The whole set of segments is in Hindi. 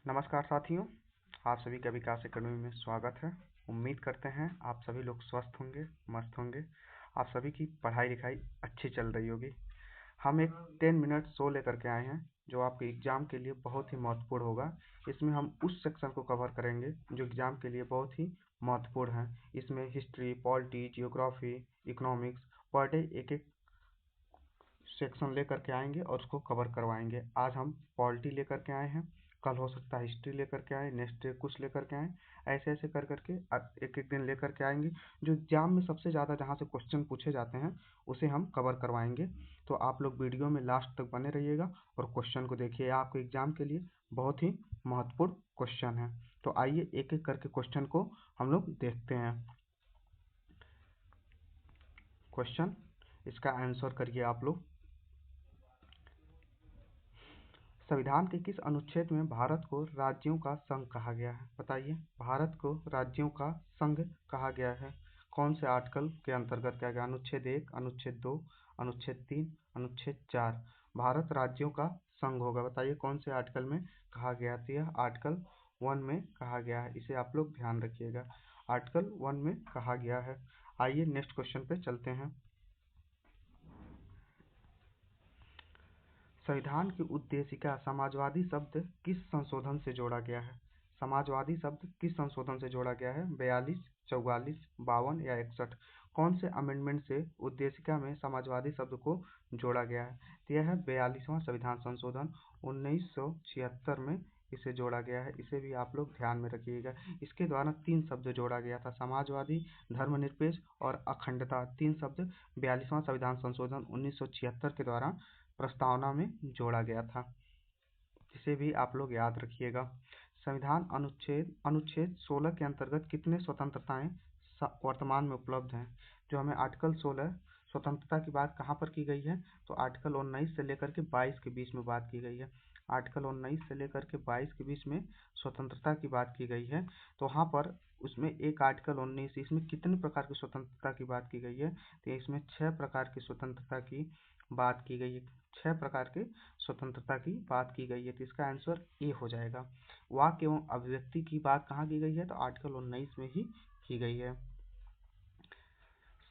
नमस्कार साथियों, आप सभी का विकास अकेडमी में स्वागत है। उम्मीद करते हैं आप सभी लोग स्वस्थ होंगे, मस्त होंगे। आप सभी की पढ़ाई लिखाई अच्छी चल रही होगी। हम एक 10 मिनट शो लेकर के आए हैं जो आपके एग्जाम के लिए बहुत ही महत्वपूर्ण होगा। इसमें हम उस सेक्शन को कवर करेंगे जो एग्जाम के लिए बहुत ही महत्वपूर्ण है। इसमें history, polity, geography, economics per day एक एक सेक्शन लेकर के आएंगे और उसको कवर करवाएंगे। आज हम पॉलिटी लेकर के आए हैं, कल हो सकता है हिस्ट्री लेकर के आए, नेक्स्ट डे कुछ लेकर के आए। ऐसे ऐसे कर करके एक एक दिन लेकर के आएंगे। जो एग्जाम में सबसे ज़्यादा जहाँ से क्वेश्चन पूछे जाते हैं उसे हम कवर करवाएंगे। तो आप लोग वीडियो में लास्ट तक बने रहिएगा और क्वेश्चन को देखिए। आपके एग्जाम के लिए बहुत ही महत्वपूर्ण क्वेश्चन है। तो आइए एक एक करके क्वेश्चन को हम लोग देखते हैं। क्वेश्चन, इसका आंसर करिए आप लोग। संविधान के किस अनुच्छेद में भारत को राज्यों का संघ कहा गया है? बताइए, भारत को राज्यों का संघ कहा गया है। कौन से आर्टिकल के अंतर्गत कहा गया? अनुच्छेद 1, अनुच्छेद 2, अनुच्छेद 3, अनुच्छेद 4। भारत राज्यों का संघ होगा। बताइए कौन से आर्टिकल में कहा गया? तो यह आर्टिकल 1 में कहा गया है। इसे आप लोग ध्यान रखिएगा, आर्टिकल 1 में कहा गया है। आइए नेक्स्ट क्वेश्चन पे चलते हैं। संविधान की उद्देशिका समाजवादी शब्द किस संशोधन से जोड़ा गया है? समाजवादी शब्द किस संशोधन से जोड़ा गया है? 42, 44, 52 या 61? कौन से अमेंडमेंट से उद्देशिका में समाजवादी शब्द को जोड़ा गया है? तो यह है 42वां संविधान संशोधन 1976 में इसे जोड़ा गया है। इसे भी आप लोग ध्यान में रखिएगा। इसके द्वारा 3 शब्द जोड़ा गया था, समाजवादी, धर्मनिरपेक्ष और अखंडता। 3 शब्द 42वां संविधान संशोधन 1976 के द्वारा प्रस्तावना में जोड़ा गया था। इसे भी आप लोग याद रखिएगा। संविधान अनुच्छेद 16 के अंतर्गत कितने स्वतंत्रताएं वर्तमान में उपलब्ध हैं? जो हमें आर्टिकल 16 स्वतंत्रता की बात कहाँ पर की गई है? तो आर्टिकल 19 से लेकर के 22 के बीच में बात की गई है। आर्टिकल 19 से लेकर के 22 के बीच में स्वतंत्रता की बात की गई है। तो वहाँ पर उसमें एक आर्टिकल 19, इसमें कितने प्रकार की स्वतंत्रता की बात की गई है? तो इसमें 6 प्रकार की स्वतंत्रता की बात की गई है। 6 प्रकार के स्वतंत्रता की बात की गई है। तो इसका आंसर ए हो जाएगा। वाक्य एवं अभिव्यक्ति की बात कहाँ की गई है? तो आर्टिकल 19 में ही की गई है।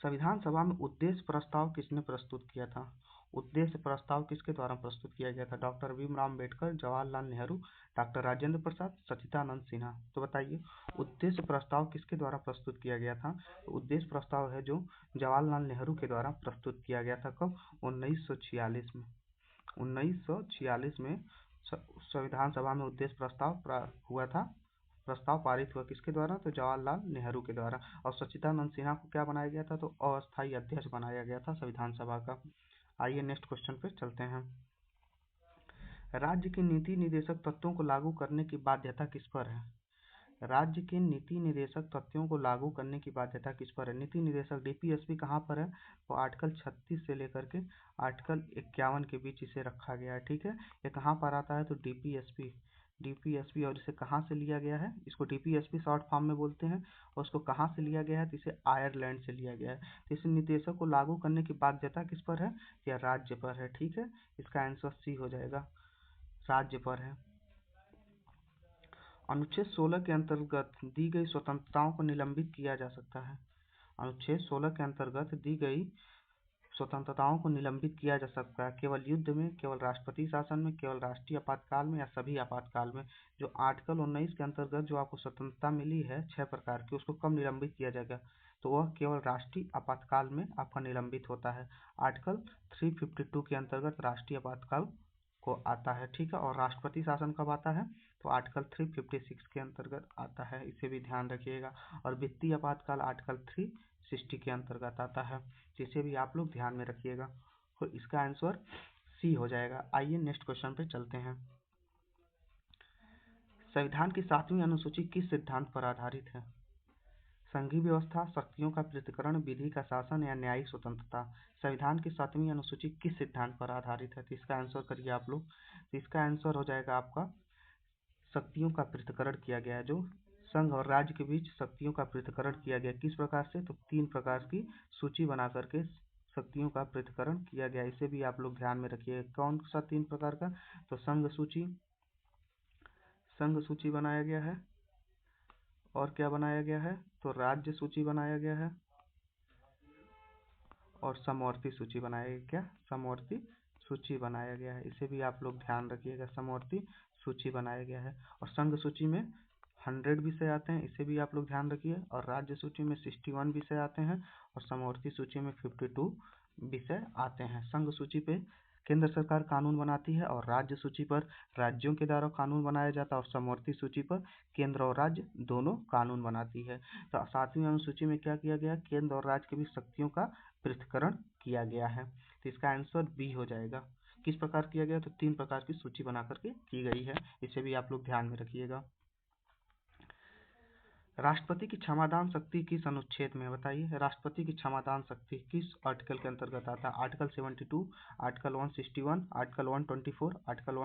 संविधान सभा में उद्देश्य प्रस्ताव किसने प्रस्तुत किया था? उद्देश्य प्रस्ताव किसके द्वारा प्रस्तुत किया गया था? डॉक्टर भीमराव अम्बेडकर, जवाहरलाल नेहरू, डॉक्टर राजेंद्र प्रसाद, सच्चिदानंद सिन्हा। तो बताइए उद्देश्य प्रस्ताव किसके द्वारा प्रस्तुत किया गया था? तो उद्देश्य प्रस्ताव है जो जवाहरलाल नेहरू के द्वारा प्रस्तुत किया गया था। कब? 1946 में। 1946 में संविधान सभा में उद्देश्य प्रस्ताव हुआ था। प्रस्ताव पारित हुआ किसके द्वारा? तो जवाहरलाल नेहरू के द्वारा। और सच्चिदानंद सिन्हा को क्या बनाया गया था? तो अस्थायी अध्यक्ष बनाया गया था संविधान सभा का। आइए नेक्स्ट क्वेश्चन पे चलते हैं। राज्य के नीति निर्देशक तत्वों को लागू करने की बाध्यता किस पर है? राज्य के नीति निर्देशक तथ्यों को लागू करने की बाध्यता किस पर है? नीति निर्देशक डीपीएसपी कहाँ पर है? तो आर्टिकल 36 से लेकर के आर्टिकल 51 के बीच इसे रखा गया है। ठीक है, ये कहाँ पर आता है? तो डीपीएसपी। और इसे कहाँ से लिया गया है? इसको डीपीएसपी शॉर्ट फॉर्म में बोलते हैं। और उसको कहाँ से लिया गया है? तो इसे आयरलैंड से लिया गया है। तो इस निर्देशक को लागू करने की बाध्यता किस पर है? या राज्य पर है। ठीक है, इसका आंसर सी हो जाएगा, राज्य पर है। अनुच्छेद 16 के अंतर्गत दी गई स्वतंत्रताओं को निलंबित किया जा सकता है। अनुच्छेद 16 के अंतर्गत दी गई स्वतंत्रताओं को निलंबित किया जा सकता है। केवल युद्ध में, केवल राष्ट्रपति शासन में, केवल राष्ट्रीय आपातकाल में, या सभी आपातकाल में। जो आर्टिकल 19 के अंतर्गत जो आपको स्वतंत्रता मिली है 6 प्रकार की, उसको कब निलंबित किया जाएगा? तो वह केवल राष्ट्रीय आपातकाल में आपका निलंबित होता है। आर्टिकल 352 के अंतर्गत राष्ट्रीय आपातकाल को आता है। ठीक है, और राष्ट्रपति शासन कब आता है? तो आर्टिकल 356 के अंतर्गत आता है। इसे भी ध्यान रखिएगा। और वित्तीय आपातकाल आर्टिकल 360 के अंतर्गत आता है। जिसे भी आप लोग ध्यान में रखिएगा। तो इसका आंसर सी हो जाएगा। आइए नेक्स्ट क्वेश्चन पे चलते हैं। संविधान की 7वीं अनुसूची किस सिद्धांत पर आधारित है? संघीय व्यवस्था, शक्तियों का पृथक्करण, विधि का शासन या न्यायिक स्वतंत्रता। संविधान की 7वीं अनुसूची किस सिद्धांत पर आधारित है? तो इसका आंसर करिए आप लोग। तो इसका आंसर हो जाएगा आपका शक्तियों का पृथक्करण किया गया है। जो संघ और राज्य के बीच शक्तियों का पृथक्करण किया गया। किस प्रकार से? तो 3 प्रकार की सूची बना करके शक्तियों का पृथक्करण किया गया। इसे भी आप लोग ध्यान में रखिए। कौन सा 3 प्रकार का? तो संघ सूची, संघ सूची बनाया गया है, और क्या बनाया गया है, तो राज्य सूची बनाया गया है, और समवर्ती सूची बनाया गया। क्या, समवर्ती सूची बनाया गया है, इसे भी आप लोग ध्यान रखिएगा, समवर्ती सूची बनाया गया है। और संघ सूची में 100 विषय आते हैं, इसे भी आप लोग ध्यान रखिए। और राज्य सूची में 61 विषय आते हैं, और समवर्ती सूची में 52 विषय आते हैं। संघ सूची पे केंद्र सरकार कानून बनाती है, और राज्य सूची पर राज्यों के द्वारा कानून बनाया जाता है, और समवर्ती सूची पर केंद्र और राज्य दोनों कानून बनाती है। तो 7वीं अनुसूची में क्या किया गया, केंद्र और राज्य के बीच शक्तियों का पृथक्करण किया गया है। तो इसका आंसर बी हो जाएगा। किस प्रकार किया गया, तो 3 प्रकार की सूची बना करके की गई है, इसे भी आप लोग ध्यान में रखिएगा। राष्ट्रपति की क्षमादान शक्ति किस अनुच्छेद में है, बताइए। राष्ट्रपति की क्षमादान शक्ति किस आर्टिकल के अंतर्गत आता है, आर्टिकल 72, आर्टिकल 161, आर्टिकल 124, आर्टिकल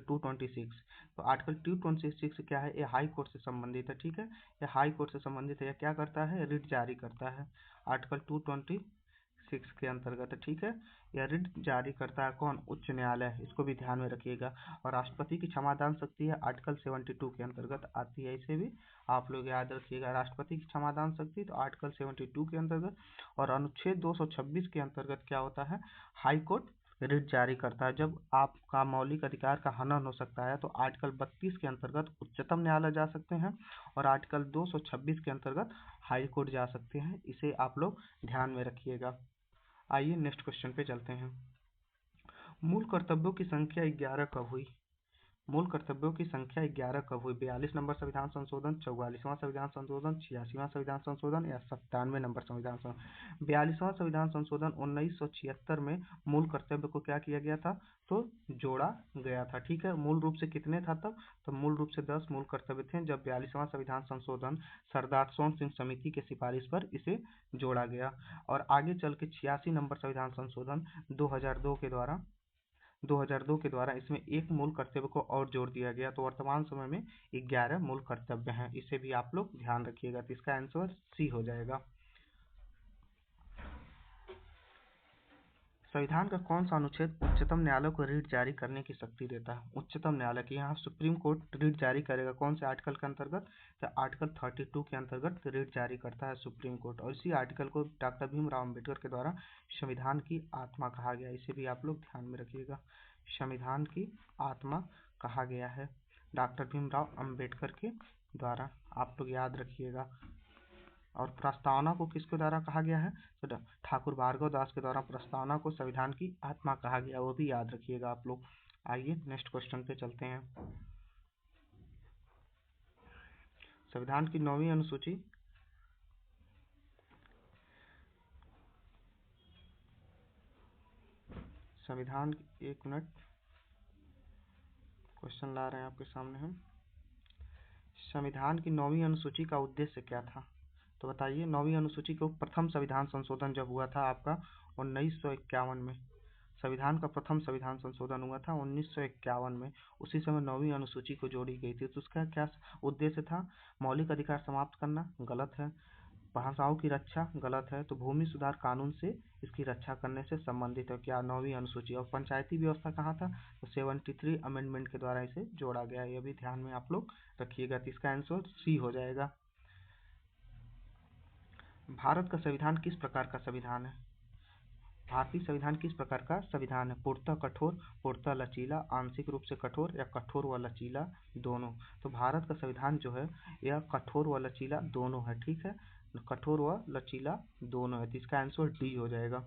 226। तो आर्टिकल 226 क्या है, ये हाई कोर्ट से संबंधित है, ठीक है। यह हाई कोर्ट से संबंधित है, यह क्या करता है, रिट जारी करता है, आर्टिकल 226 के अंतर्गत, ठीक है। यह रिट जारी करता है कौन, उच्च न्यायालय, इसको भी ध्यान में रखिएगा। और राष्ट्रपति की क्षमादान शक्ति है आर्टिकल 72 के अंतर्गत आती है, इसे भी आप लोग याद रखिएगा। राष्ट्रपति की क्षमादान शक्ति तो आर्टिकल 72 के अंतर्गत, और अनुच्छेद 226 के अंतर्गत क्या होता है, हाई कोर्ट रिट जारी करता है। जब आपका मौलिक अधिकार का हनन हो सकता है तो आर्टिकल 32 के अंतर्गत उच्चतम न्यायालय जा सकते हैं, और आर्टिकल 226 के अंतर्गत हाई कोर्ट जा सकते हैं, इसे आप लोग ध्यान में रखिएगा। आइए नेक्स्ट क्वेश्चन पे चलते हैं। मूल कर्तव्यों की संख्या 11 कब हुई, मूल कर्तव्यों की संख्या 11 कब हुई, 42 नंबर संविधान संशोधन, 44वां संविधान संशोधन, 86वां संविधान संशोधन, या 97वें नंबर संविधान संशोधन। 42वां संविधान संशोधन 1976 में मूल कर्तव्य को क्या किया गया था, तो जोड़ा गया था, ठीक है। मूल रूप से कितने था तब, तो मूल रूप से 10 मूल कर्तव्य थे। जब 42वां संविधान संशोधन सरदार सोन सिंह समिति के सिफारिश पर इसे जोड़ा गया, और आगे चल के 86 नंबर संविधान संशोधन 2002 के द्वारा इसमें एक मूल कर्तव्य को और जोड़ दिया गया, तो वर्तमान समय में 11 मूल कर्तव्य हैं, इसे भी आप लोग ध्यान रखिएगा। तो इसका आंसर सी हो जाएगा। संविधान का कौन सा अनुच्छेद उच्चतम न्यायालय को रिट जारी करने की शक्ति देता है, उच्चतम न्यायालय की, यहाँ सुप्रीम कोर्ट रिट जारी करेगा कौन से आर्टिकल के अंतर्गत, तो आर्टिकल 32 के अंतर्गत रिट जारी करता है सुप्रीम कोर्ट। और इसी आर्टिकल को डॉक्टर भीमराव अम्बेडकर के द्वारा संविधान की आत्मा कहा गया, इसे भी आप लोग ध्यान में रखिएगा। संविधान की आत्मा कहा गया है डॉक्टर भीमराव अम्बेडकर के द्वारा, आप लोग याद रखिएगा। और प्रस्तावना को किसके द्वारा कहा गया है, तो ठाकुर भार्गव दास के द्वारा प्रस्तावना को संविधान की आत्मा कहा गया, वो भी याद रखिएगा आप लोग। आइए नेक्स्ट क्वेश्चन पे चलते हैं। संविधान की 9वीं अनुसूची संविधान, एक मिनट, क्वेश्चन ला रहे हैं आपके सामने हम। संविधान की 9वीं अनुसूची का उद्देश्य क्या था, तो बताइए। 9वीं अनुसूची को प्रथम संविधान संशोधन जब हुआ था आपका 1951 में, संविधान का प्रथम संविधान संशोधन हुआ था 1951 में, उसी समय 9वीं अनुसूची को जोड़ी गई थी। तो उसका क्या उद्देश्य था, मौलिक अधिकार समाप्त करना, गलत है। भाषाओं की रक्षा, गलत है। तो भूमि सुधार कानून से इसकी रक्षा करने से संबंधित है क्या, 9वीं अनुसूची। और पंचायती व्यवस्था कहाँ था, तो 73 अमेंडमेंट के द्वारा इसे जोड़ा गया, यह भी ध्यान में आप लोग रखिएगा। तो इसका आंसर सी हो जाएगा। भारत का संविधान किस प्रकार का संविधान है, भारतीय संविधान किस प्रकार का संविधान है, पूर्णतः कठोर, पूर्णतः लचीला, आंशिक रूप से कठोर, या कठोर व लचीला दोनों। तो भारत का संविधान जो है यह कठोर व लचीला दोनों है, ठीक है, कठोर व लचीला दोनों है। तो इसका आंसर डी हो जाएगा।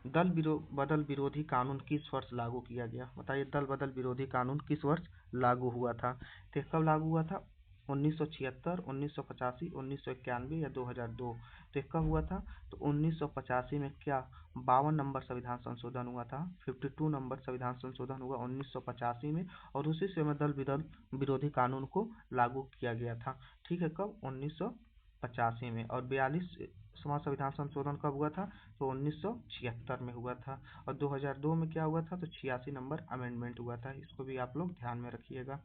बदल विरोधी कानून किस वर्ष लागू किया गया, बताइए। दल बदल विरोधी कानून किस वर्ष लागू हुआ था, तो कब लागू हुआ था, 1976, 1985, 1991 या 2002। तो कब हुआ था, तो 1985 में क्या 52 नंबर संविधान संशोधन हुआ था, 52 नंबर संविधान संशोधन हुआ 1985 में, और उसी समय दल बदल विरोधी कानून को लागू किया गया था, ठीक है। कब, 1985 में। और 42वां संविधान संशोधन कब हुआ था, तो 1976 में हुआ था। और 2002 में क्या हुआ था, तो 86 नंबर अमेंडमेंट हुआ था, इसको भी आप लोग ध्यान में रखिएगा,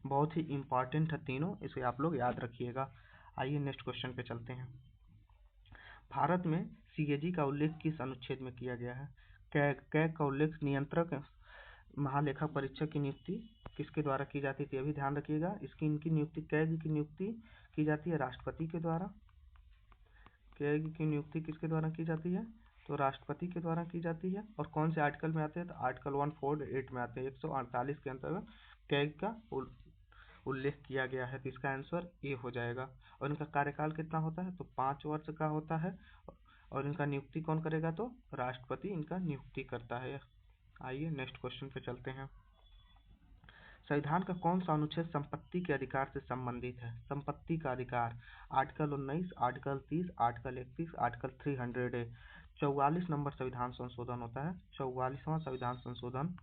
बहुत ही इंपॉर्टेंट है तीनों, इसे आप लोग याद रखिएगा। आइए नेक्स्ट क्वेश्चन पे चलते हैं। भारत में सीएजी का उल्लेख किस अनुच्छेद में किया गया है, कैग का उल्लेख नियंत्रक महालेखा परीक्षक की नियुक्ति किसके द्वारा की जाती थी, अभी ध्यान रखिएगा। इनकी नियुक्ति कैग की नियुक्ति की जाती है राष्ट्रपति के द्वारा। कैग की नियुक्ति किसके द्वारा की जाती है, तो राष्ट्रपति के द्वारा की जाती है। और कौन से आर्टिकल में आते हैं, तो आर्टिकल 148 में आते हैं, 148 के अंतर्गत कैग का उल्लेख किया गया है। तो इसका आंसर ए हो जाएगा। और इनका कार्यकाल कितना होता है, तो 5 वर्ष का होता है। और इनका नियुक्ति कौन करेगा, तो राष्ट्रपति इनका नियुक्ति करता है। आइए नेक्स्ट क्वेश्चन पे चलते हैं। संविधान का कौन सा अनुच्छेद संपत्ति के अधिकार से संबंधित है, संपत्ति का अधिकार, article 19, article 30, article 31, article 300 44 number संविधान संशोधन होता है। 44वां संविधान संशोधन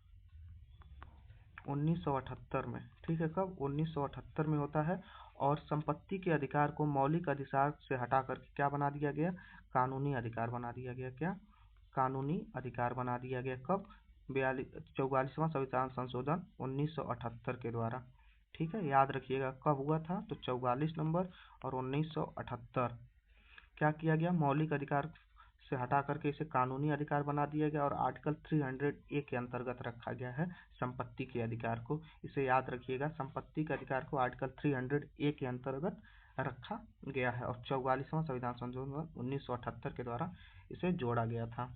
1978 में, ठीक है, कब 1978 में होता है। और संपत्ति के अधिकार को मौलिक अधिकार से हटा करके क्या बना दिया गया, कानूनी अधिकार बना दिया गया। क्या, कानूनी अधिकार बना दिया गया। कब, 44वां संविधान संशोधन 1978 के द्वारा। ठीक है, याद रखिएगा कब हुआ था, तो 44 नंबर और 1978। क्या किया गया, मौलिक अधिकार से हटा करके इसे कानूनी अधिकार बना दिया गया। और आर्टिकल 300A के अंतर्गत रखा गया है संपत्ति के अधिकार को। इसे याद रखिएगा, संपत्ति के अधिकार को आर्टिकल 300A के अंतर्गत रखा गया है। और 44वां संविधान संशोधन 1978 के द्वारा इसे जोड़ा गया था।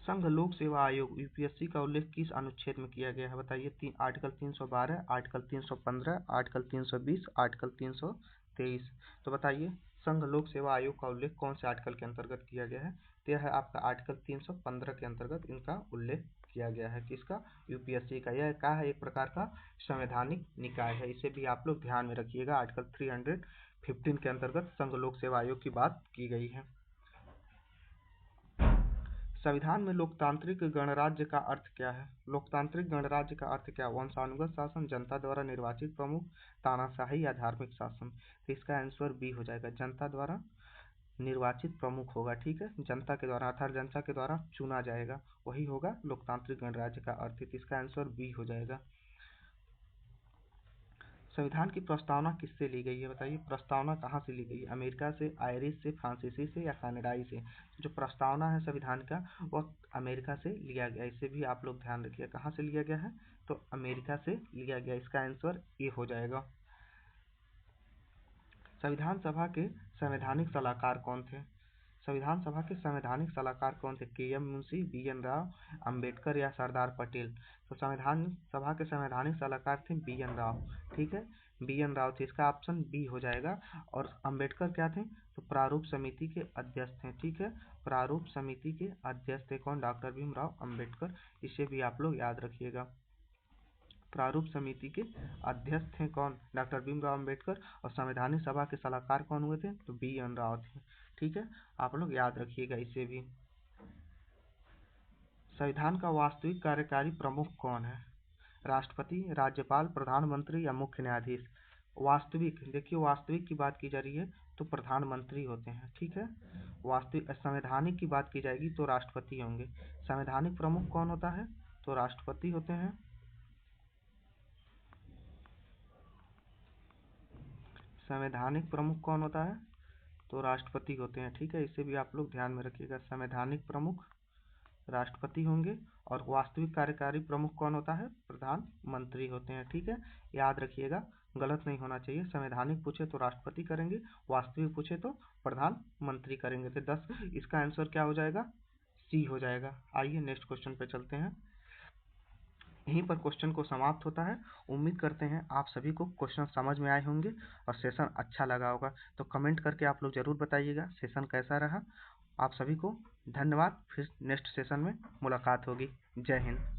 संघ लोक सेवा आयोग यूपीएससी का उल्लेख किस अनुच्छेद में किया गया है, बताइए। Article 312, article 315, article 320, article 323। तो बताइए संघ लोक सेवा आयोग का उल्लेख कौन से आर्टिकल के अंतर्गत किया गया है, तो यह है आपका आर्टिकल 315 के अंतर्गत इनका उल्लेख किया गया है। किसका, यूपीएससी का। यह क्या है, एक प्रकार का संवैधानिक निकाय है, इसे भी आप लोग ध्यान में रखिएगा। आर्टिकल 315 के अंतर्गत संघ लोक सेवा आयोग की बात की गई है। संविधान में लोकतांत्रिक गणराज्य का अर्थ क्या है, लोकतांत्रिक गणराज्य का अर्थ क्या, वंशानुगत शासन, जनता द्वारा निर्वाचित प्रमुख, तानाशाही या धार्मिक शासन। तो इसका आंसर बी हो जाएगा, जनता द्वारा निर्वाचित प्रमुख होगा। ठीक है, जनता के द्वारा अर्थात जनता के द्वारा चुना जाएगा, वही होगा लोकतांत्रिक गणराज्य का अर्थ। तो इसका आंसर बी हो जाएगा। संविधान की प्रस्तावना किससे ली गई है, बताइए। प्रस्तावना कहाँ से ली गई है, अमेरिका से, आयरिश से, फ्रांसीसी से या कनाडाई से। जो प्रस्तावना है संविधान का वह अमेरिका से लिया गया। इसे भी आप लोग ध्यान रखिए, कहाँ से लिया गया है, तो अमेरिका से लिया गया। इसका आंसर ए हो जाएगा। संविधान सभा के संवैधानिक सलाहकार कौन थे, संविधान सभा के संवैधानिक सलाहकार कौन थे, के.एम. मुंशी, बी.एन. राव, अंबेडकर या सरदार पटेल। तो संविधान सभा के संवैधानिक सलाहकार थे बी.एन. राव। ठीक है, बी.एन. राव थे, इसका ऑप्शन बी हो जाएगा। और अंबेडकर क्या थे, तो प्रारूप समिति के अध्यक्ष थे। ठीक है, प्रारूप समिति के अध्यक्ष थे कौन, डॉक्टर भीमराव अंबेडकर। इसे भी आप लोग याद रखिएगा, प्रारूप समिति के अध्यक्ष थे कौन, डॉक्टर भीमराव अंबेडकर। और संवैधानिक सभा के सलाहकार कौन हुए थे, तो बी.एन. राव थे। ठीक है, आप लोग याद रखिएगा इसे भी। संविधान का वास्तविक कार्यकारी प्रमुख कौन है, राष्ट्रपति, राज्यपाल, प्रधानमंत्री या मुख्य न्यायाधीश। वास्तविक, देखिए वास्तविक की बात की जा रही है तो प्रधानमंत्री होते हैं। ठीक है, वास्तविक संवैधानिक की बात की जाएगी तो राष्ट्रपति होंगे। संवैधानिक प्रमुख कौन होता है, तो राष्ट्रपति होते हैं। संवैधानिक प्रमुख कौन होता है, तो राष्ट्रपति होते हैं। ठीक है, इसे भी आप लोग ध्यान में रखिएगा, संवैधानिक प्रमुख राष्ट्रपति होंगे। और वास्तविक कार्यकारी प्रमुख कौन होता है, प्रधानमंत्री होते हैं। ठीक है, याद रखिएगा, गलत नहीं होना चाहिए। संवैधानिक पूछे तो राष्ट्रपति करेंगे, वास्तविक पूछे तो प्रधानमंत्री करेंगे। तो 10, इसका आंसर क्या हो जाएगा, सी हो जाएगा। आइए नेक्स्ट क्वेश्चन पे चलते हैं। यहीं पर क्वेश्चन को समाप्त होता है। उम्मीद करते हैं आप सभी को क्वेश्चन समझ में आए होंगे और सेशन अच्छा लगा होगा। तो कमेंट करके आप लोग ज़रूर बताइएगा सेशन कैसा रहा। आप सभी को धन्यवाद, फिर नेक्स्ट सेशन में मुलाकात होगी। जय हिंद।